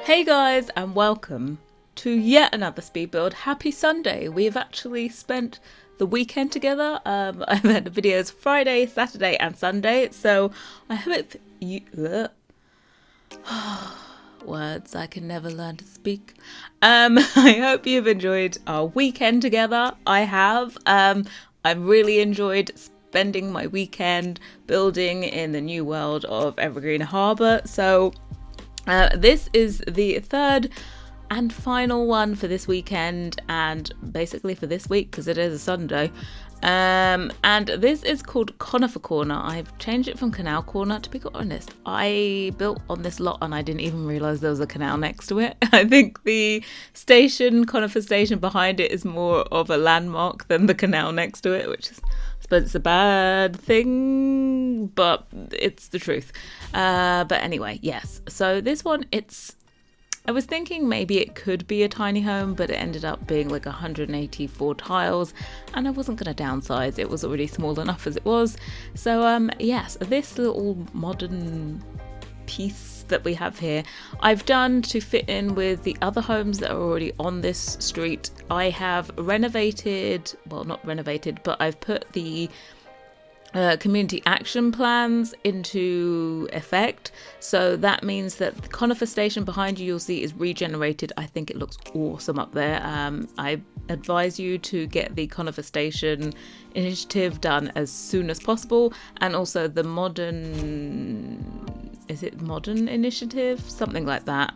Hey guys, and welcome to yet another speed build. Happy Sunday. We've actually spent the weekend together. I've had videos Friday, Saturday and Sunday, so I hope you words I can never learn to speak. I hope you've enjoyed our weekend together. I have. I've really enjoyed spending my weekend building in the new world of Evergreen Harbour. So this is the third and final one for this weekend, and basically for this week because it is a Sunday. And this is called Conifer Corner. I've changed it from Canal Corner. To be honest, I built on this lot and I didn't even realise there was a canal next to it. I think the station, Conifer Station behind it, is more of a landmark than the canal next to it, which is, I suppose it's a bad thing, but it's the truth. But anyway, yes. So this one, I was thinking maybe it could be a tiny home, but it ended up being like 184 tiles, and I wasn't going to downsize. It was already small enough as it was. So yes, this little modern piece that we have here, I've done to fit in with the other homes that are already on this street. I have renovated, well, not renovated, but I've put the community action plans into effect. So that means that the Conifer Station behind you, you'll see, is regenerated. I think it looks awesome up there. I advise you to get the Conifer Station initiative done as soon as possible, and also the modern initiative, something like that.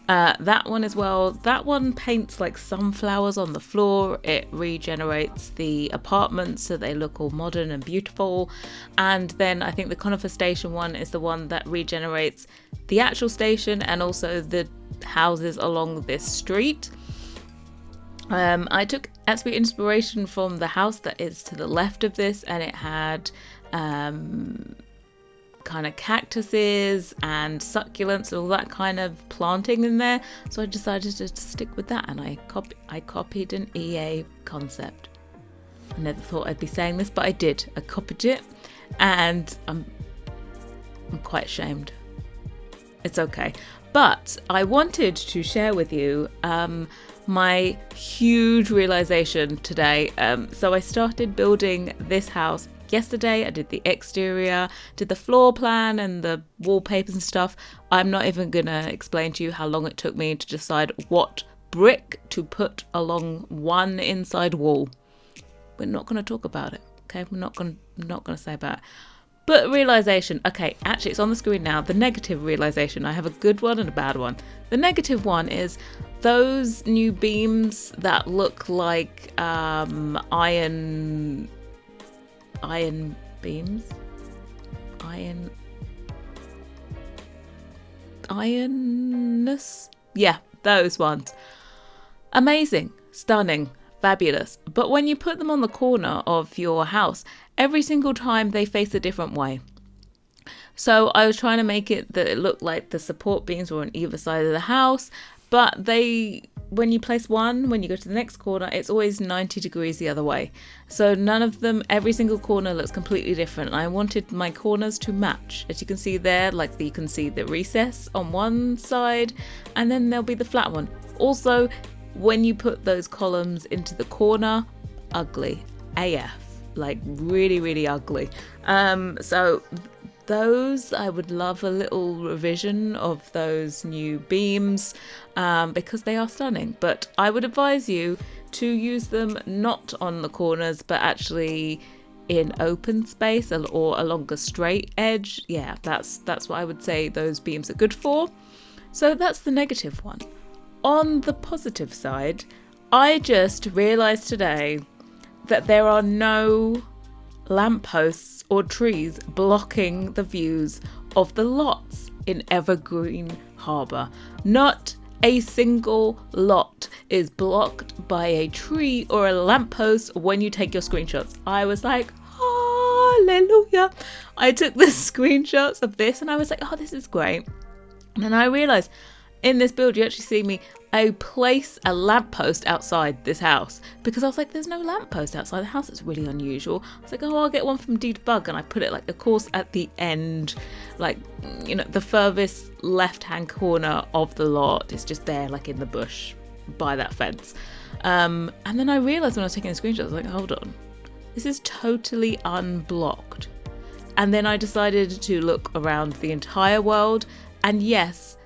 That one as well. That one paints like sunflowers on the floor. It regenerates the apartments so they look all modern and beautiful. And then I think the Conifer Station one is the one that regenerates the actual station and also the houses along this street. I took actually inspiration from the house that is to the left of this, and it had kind of cactuses and succulents and all that kind of planting in there, so I decided to stick with that, and I copied an EA concept. I never thought I'd be saying this, but I did. I copied it, and I'm quite ashamed. It's okay, but I wanted to share with you my huge realization today. So I started building this house yesterday. I did the exterior, did the floor plan and the wallpapers and stuff. I'm not even gonna explain to you how long it took me to decide what brick to put along one inside wall. We're not gonna talk about it, okay? I'm not gonna say about it. But realization, okay, actually it's on the screen now. The negative realization, I have a good one and a bad one. The negative one is those new beams that look like iron beams, ironness, yeah, those ones. Amazing, stunning, fabulous. But when you put them on the corner of your house, every single time they face a different way. So I was trying to make it that it looked like the support beams were on either side of the house, but when you place one, when you go to the next corner, it's always 90 degrees the other way. So none of them, every single corner looks completely different. I wanted my corners to match. As you can see there, like you can see the recess on one side, and then there'll be the flat one. Also, when you put those columns into the corner, ugly AF, like really, really ugly. So those, I would love a little revision of those new beams because they are stunning, but I would advise you to use them not on the corners but actually in open space or along a straight edge. Yeah, that's what I would say those beams are good for. So that's the negative one. On the positive side, I just realized today that there are no lampposts or trees blocking the views of the lots in Evergreen Harbour. Not a single lot is blocked by a tree or a lamppost when you take your screenshots. I was like, hallelujah. I took the screenshots of this and I was like, oh, this is great. And then I realised in this build, you actually see me, a lamppost outside this house, because I was like, there's no lamppost outside the house. It's really unusual. I was like, oh, I'll get one from Debug, and I put it, like, of course, at the end, like, you know, the furthest left-hand corner of the lot. It's just there, like, in the bush by that fence. And then I realised when I was taking a screenshot, I was like, hold on, this is totally unblocked. And then I decided to look around the entire world, and yes,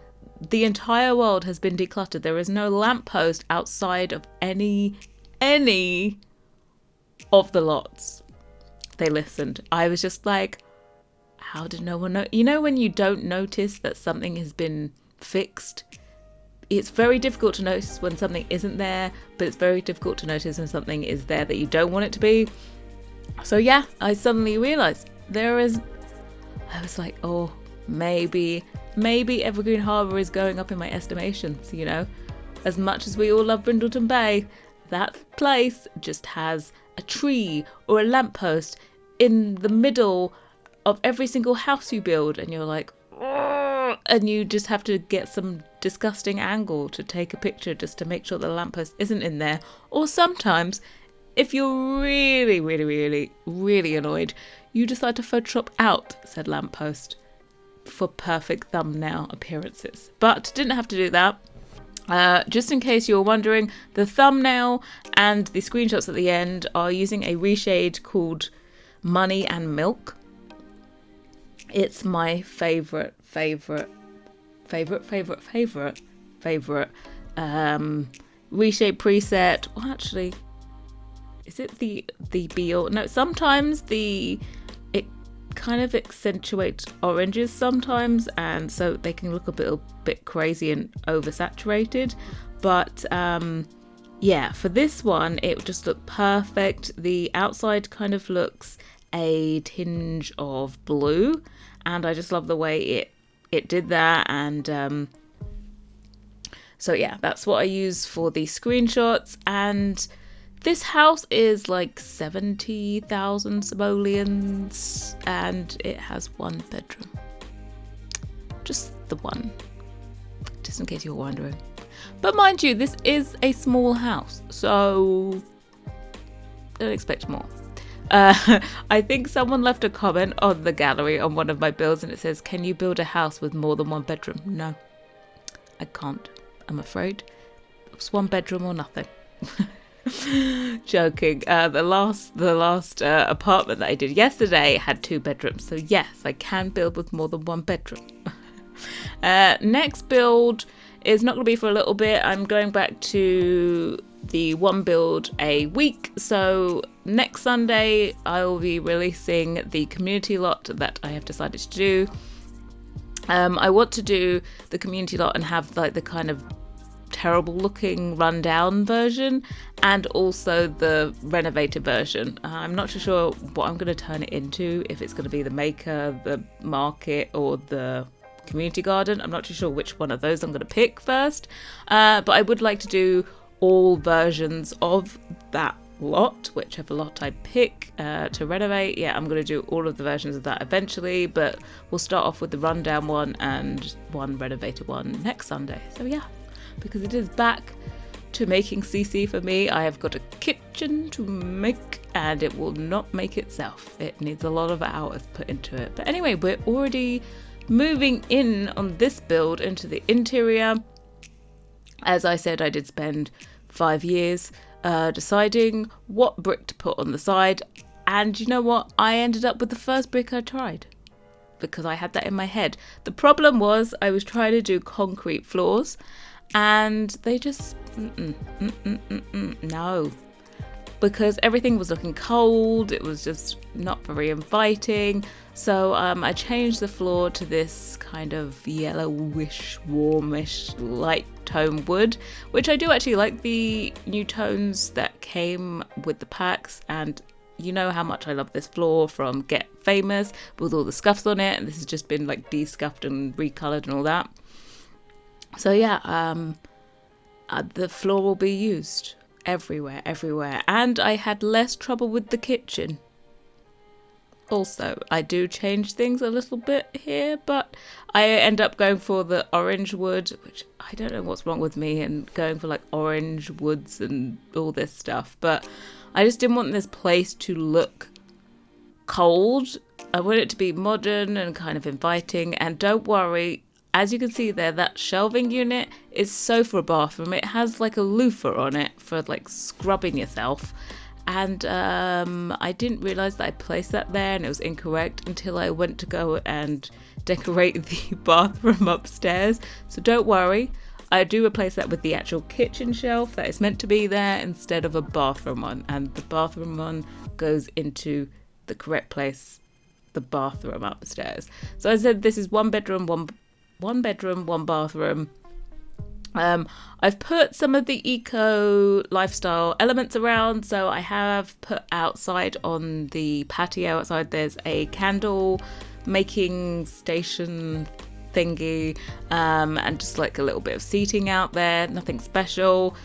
the entire world has been decluttered. There is no lamppost outside of any of the lots. They listened. I was just like, how did no one know? You know when you don't notice that something has been fixed? It's very difficult to notice when something isn't there, but it's very difficult to notice when something is there that you don't want it to be. So yeah, I suddenly realised I was like, oh, maybe Evergreen Harbour is going up in my estimations, you know. As much as we all love Brindleton Bay, that place just has a tree or a lamppost in the middle of every single house you build, and you're like, oh, and you just have to get some disgusting angle to take a picture just to make sure the lamppost isn't in there. Or sometimes, if you're really, really, really, really annoyed, you decide to Photoshop out said lamppost for perfect thumbnail appearances. But didn't have to do that. Just in case you're wondering, the thumbnail and the screenshots at the end are using a reshade called Money and Milk. It's my favorite reshade preset. Well, actually, is it the be all? No, sometimes it kind of accentuates oranges sometimes, and so they can look a bit crazy and oversaturated. But yeah, for this one, it just looked perfect. The outside kind of looks a tinge of blue, and I just love the way it did that. And so yeah, that's what I use for the screenshots. And this house is like 70,000 simoleons, and it has one bedroom. Just the one, just in case you're wondering. But mind you, this is a small house, so don't expect more. I think someone left a comment on the gallery on one of my builds, and it says, can you build a house with more than one bedroom? No, I can't, I'm afraid. It's one bedroom or nothing. Joking. The last apartment that I did yesterday had 2 bedrooms, so yes, I can build with more than one bedroom. Next build is not going to be for a little bit. I'm going back to the one build a week, so next Sunday I will be releasing the community lot that I have decided to do. I want to do the community lot and have like the kind of terrible looking rundown version, and also the renovated version. I'm not too sure what I'm going to turn it into, if it's going to be the maker, the market, or the community garden. I'm not too sure which one of those I'm going to pick first, but I would like to do all versions of that lot, whichever lot I pick to renovate. Yeah, I'm going to do all of the versions of that eventually, but we'll start off with the rundown one and one renovated one next Sunday. So yeah, because it is back to making CC for me. I have got a kitchen to make, and it will not make itself. It needs a lot of hours put into it. But anyway, we're already moving in on this build into the interior. As I said, I did spend 5 years deciding what brick to put on the side, and you know what? I ended up with the first brick I tried, because I had that in my head. The problem was I was trying to do concrete floors, and they just no, because everything was looking cold. It was just not very inviting. So I changed the floor to this kind of yellowish, warmish, light tone wood, which I do actually like the new tones that came with the packs. And you know how much I love this floor from Get Famous with all the scuffs on it, and this has just been like de-scuffed and recolored and all that. So yeah, the floor will be used everywhere. And I had less trouble with the kitchen. Also, I do change things a little bit here, but I end up going for the orange wood, which I don't know what's wrong with me and going for like orange woods and all this stuff. But I just didn't want this place to look cold. I want it to be modern and kind of inviting. And don't worry, as you can see there, that shelving unit is so for a bathroom. It has like a loofah on it for like scrubbing yourself. And I didn't realise that I placed that there and it was incorrect until I went to go and decorate the bathroom upstairs. So don't worry, I do replace that with the actual kitchen shelf that is meant to be there instead of a bathroom one. And the bathroom one goes into the correct place, the bathroom upstairs. So I said this is one bedroom, one bathroom. I've put some of the eco lifestyle elements around. So I have put outside on the patio outside, there's a candle making station thingy, and just like a little bit of seating out there. Nothing special.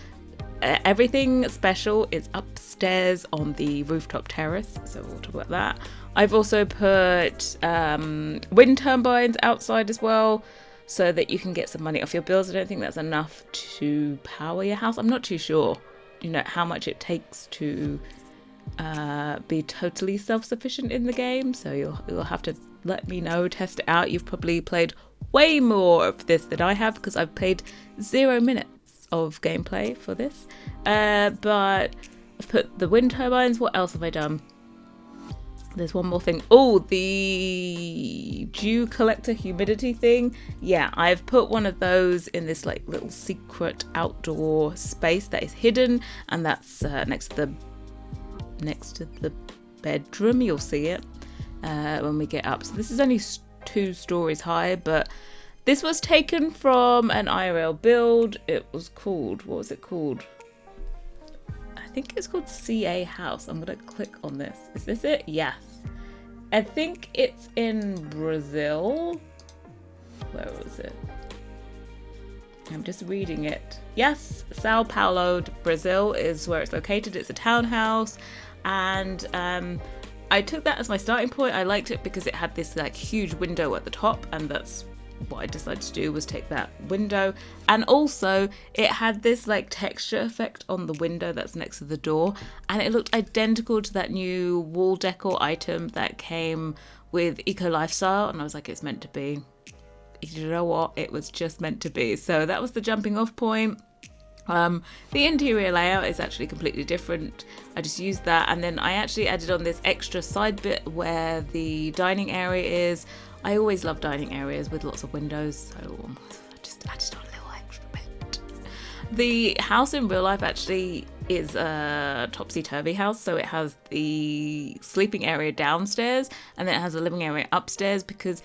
Everything special is upstairs on the rooftop terrace, so we'll talk about that. I've also put wind turbines outside as well, so that you can get some money off your bills. I don't think that's enough to power your house. I'm not too sure, how much it takes to be totally self-sufficient in the game. So you'll have to let me know, test it out. You've probably played way more of this than I have because I've played 0 minutes of gameplay for this. But I've put the wind turbines. What else have I done? There's one more thing. Oh, the dew collector humidity thing. Yeah, I've put one of those in this like little secret outdoor space that is hidden, and that's next to the bedroom. You'll see it when we get up. So this is only 2 stories high, but this was taken from an IRL build. It was called, what was it called? I think it's called CA House. I'm going to click on this. Is this it? Yes. I think it's in Brazil. Where was it? I'm just reading it. Yes, Sao Paulo, Brazil is where it's located. It's a townhouse. And I took that as my starting point. I liked it because it had this like huge window at the top, and that's what I decided to do, was take that window. And also it had this like texture effect on the window that's next to the door, and it looked identical to that new wall decor item that came with Eco Lifestyle, and I was like, it's meant to be. You know what, it was just meant to be. So that was the jumping off point. The interior layout is actually completely different. I just used that, and then I actually added on this extra side bit where the dining area is. I always love dining areas with lots of windows, so I just added on a little extra bit. The house in real life actually is a topsy-turvy house, so it has the sleeping area downstairs and then it has a living area upstairs, because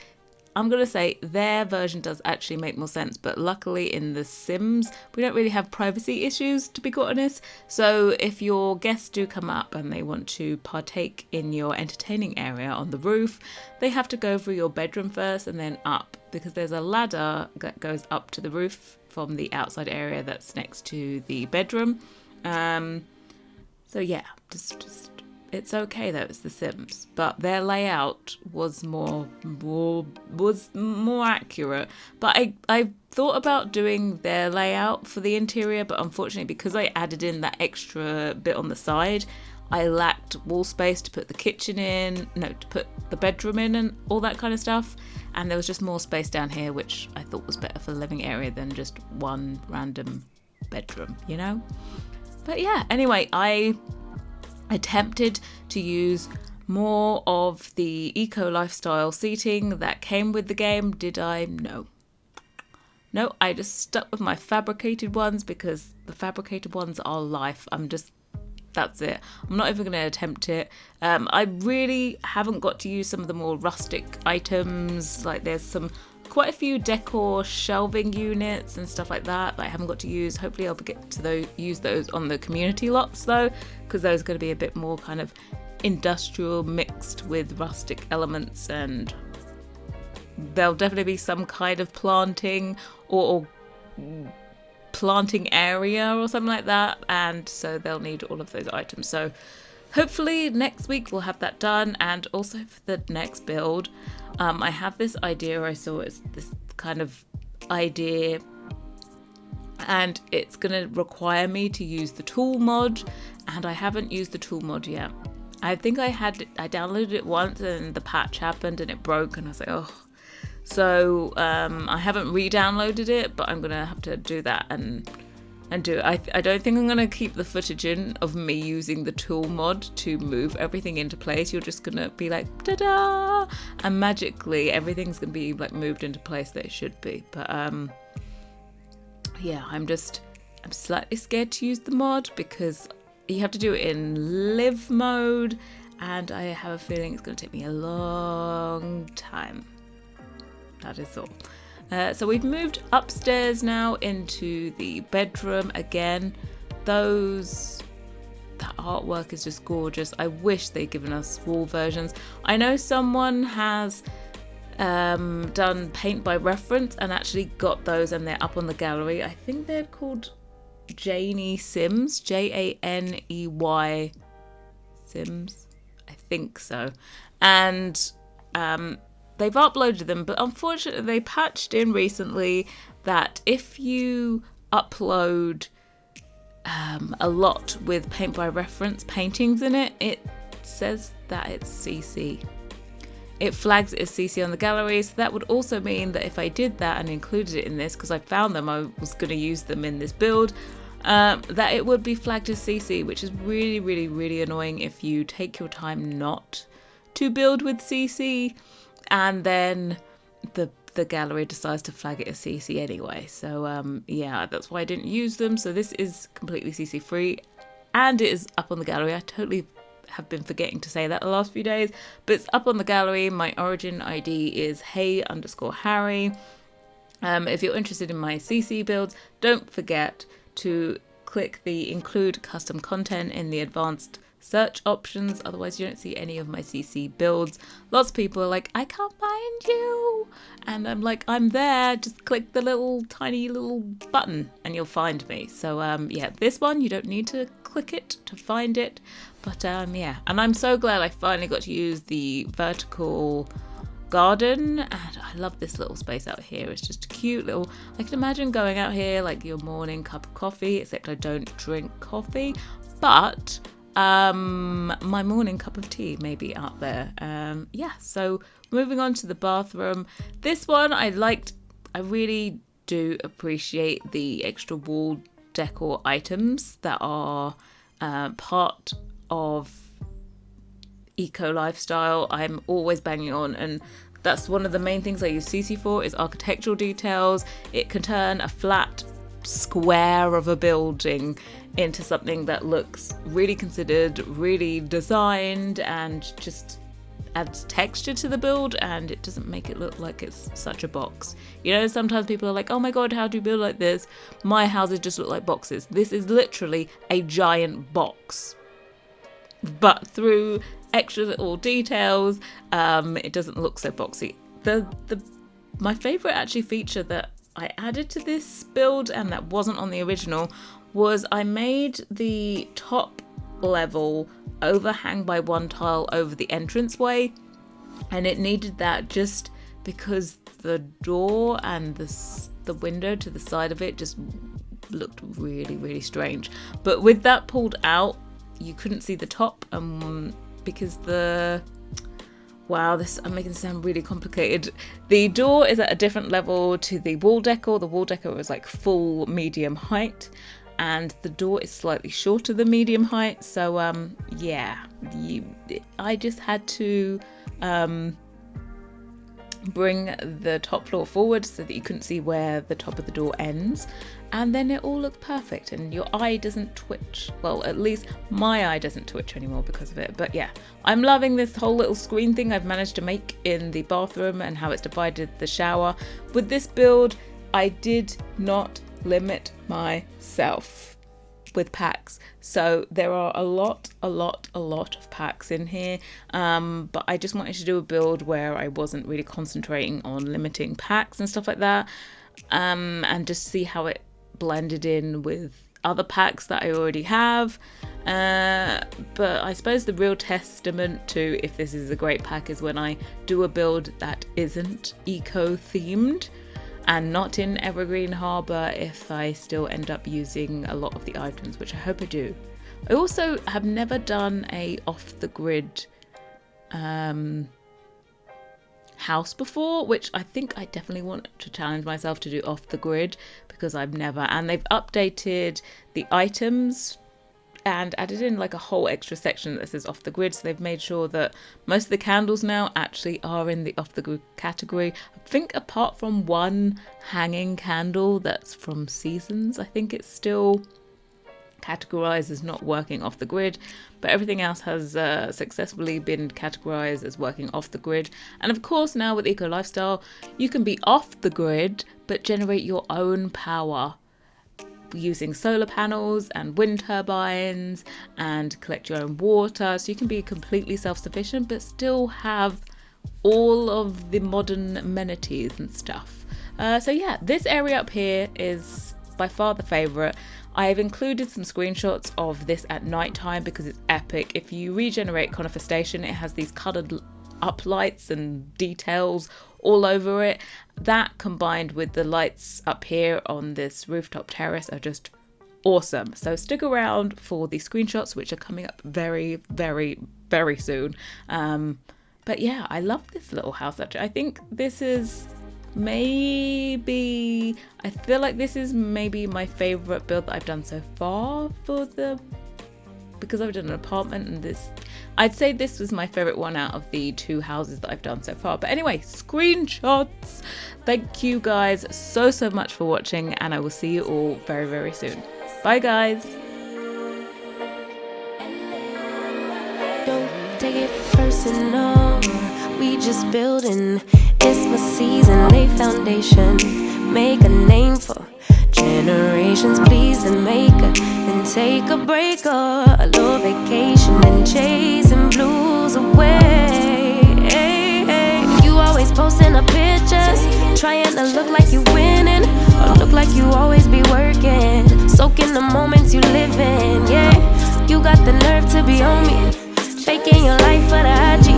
I'm going to say their version does actually make more sense, but luckily in The Sims, we don't really have privacy issues, to be quite honest. So if your guests do come up and they want to partake in your entertaining area on the roof, they have to go through your bedroom first and then up, because there's a ladder that goes up to the roof from the outside area that's next to the bedroom. So yeah, just it's okay though, it's The Sims, but their layout was more accurate. But I thought about doing their layout for the interior, but unfortunately because I added in that extra bit on the side, I lacked wall space to put the kitchen in, to put the bedroom in and all that kind of stuff. And there was just more space down here, which I thought was better for the living area than just one random bedroom, But yeah, anyway, I attempted to use more of the eco lifestyle seating that came with the game. Did I? No, I just stuck with my fabricated ones because the fabricated ones are life. That's it. I'm not even going to attempt it. I really haven't got to use some of the more rustic items. Like there's quite a few decor shelving units and stuff like that I haven't got to use. Hopefully I'll get to use those on the community lots though, because those are going to be a bit more kind of industrial mixed with rustic elements, and there'll definitely be some kind of planting or planting area or something like that, and so they'll need all of those items. So hopefully next week we'll have that done. And also for the next build, I have this idea I saw. It's this kind of idea, and it's going to require me to use the tool mod, and I haven't used the tool mod yet. I think I downloaded it once and the patch happened and it broke, and I was like, oh. So I haven't re-downloaded it, but I'm going to have to do that and do it. I don't think I'm going to keep the footage in of me using the tool mod to move everything into place. You're just going to be like, ta-da! And magically everything's going to be like moved into place that it should be. But yeah, I'm slightly scared to use the mod because you have to do it in live mode, and I have a feeling it's going to take me a long time. That is all. So we've moved upstairs now into the bedroom again. That artwork is just gorgeous. I wish they'd given us wall versions. I know someone has done paint by reference and actually got those, and they're up on the gallery. I think they're called Janie Sims, Janey Sims. I think so. And they've uploaded them, but unfortunately they patched in recently that if you upload a lot with paint by reference paintings in it, it says that it's CC. It flags it as CC on the gallery, so that would also mean that if I did that and included it in this, because I found them, I was going to use them in this build, that it would be flagged as CC, which is really, really, really annoying if you take your time not to build with CC, and then the gallery decides to flag it as CC anyway. So yeah, that's why I didn't use them. So this is completely CC free, and it is up on the gallery. I totally have been forgetting to say that the last few days, but it's up on the gallery. My origin ID is hey_Harrie. If you're interested in my CC builds, don't forget to click the include custom content in the advanced search options, otherwise you don't see any of my CC builds. Lots of people are like, I can't find you, and I'm like, I'm there, just click the little tiny little button and you'll find me. So yeah, this one you don't need to click it to find it, but yeah, and I'm so glad I finally got to use the vertical garden, and I love this little space out here. It's just a cute little, I can imagine going out here like your morning cup of coffee, except I don't drink coffee, but my morning cup of tea may be out there. Yeah, so moving on to the bathroom. This one I liked. I really do appreciate the extra wall decor items that are part of eco lifestyle. I'm always banging on, and that's one of the main things I use CC for, is architectural details. It can turn a flat square of a building into something that looks really considered, really designed, and just adds texture to the build, and it doesn't make it look like it's such a box. You know, sometimes people are like, oh my god, how do you build like this? My houses just look like boxes. This is literally a giant box, but through extra little details, it doesn't look so boxy. My favorite actually feature that I added to this build, and that wasn't on the original, was I made the top level overhang by one tile over the entranceway, and it needed that just because the door and the window to the side of it just looked really, really strange. But with that pulled out, you couldn't see the top, because I'm making this sound really complicated. The door is at a different level to the wall decor. The wall decor was like full medium height, and the door is slightly shorter than medium height. So yeah, I just had to bring the top floor forward so that you couldn't see where the top of the door ends, and then it all looked perfect and your eye doesn't twitch. Well, at least my eye doesn't twitch anymore because of it. But yeah, I'm loving this whole little screen thing I've managed to make in the bathroom and how it's divided the shower. With this build, I did not limit myself with packs, so there are a lot of packs in here, but I just wanted to do a build where I wasn't really concentrating on limiting packs and stuff like that, and just see how it blended in with other packs that I already have. But I suppose the real testament to if this is a great pack is when I do a build that isn't eco-themed and not in Evergreen Harbour, if I still end up using a lot of the items, which I hope I do. I also have never done a off-the-grid house before, which I think I definitely want to challenge myself to do off the grid, because I've never. And they've updated the items and added in like a whole extra section that says off the grid, so they've made sure that most of the candles now actually are in the off the grid category. I think apart from one hanging candle that's from Seasons, I think it's still categorized as not working off the grid, but everything else has successfully been categorized as working off the grid. And of course, now with Eco Lifestyle, you can be off the grid but generate your own power using solar panels and wind turbines and collect your own water, so you can be completely self-sufficient but still have all of the modern amenities and stuff. So yeah, this area up here is by far the favorite. I've included some screenshots of this at night time because it's epic. If you regenerate Conifer Station, it has these coloured up lights and details all over it. That combined with the lights up here on this rooftop terrace are just awesome. So stick around for the screenshots, which are coming up very, very, very soon. But yeah, I love this little house actually. I think this is maybe, I feel like this is maybe my favourite build that I've done so far because I've done an apartment, and this, I'd say this was my favourite one out of the 2 houses that I've done so far. But anyway, screenshots. Thank you guys so much for watching, and I will see you all very, very soon. Bye guys. Don't take it personal, we just building. It's my season, lay foundation, make a name for generations. Please and make and take a break or a little vacation and chasing blues away. Hey, hey. You always posting up pictures, trying to look like you winning or look like you always be working, soaking the moments you live in. Yeah, you got the nerve to be on me, faking your life for the IG.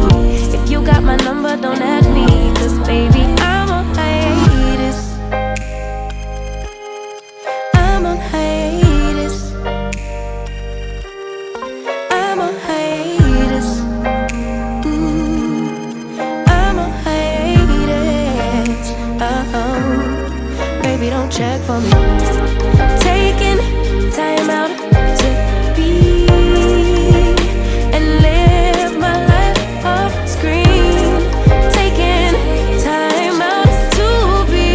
If you got my number, don't add me, cause baby, I'm on hiatus. I'm on hiatus. I'm on hiatus. I'm on hiatus. Baby, don't check for me. Taking time out to be and live my life off screen. Taking time out to be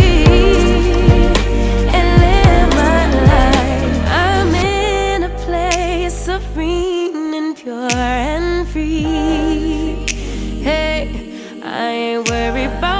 and live my life. I'm in a place serene and pure and free. Hey, I ain't worried about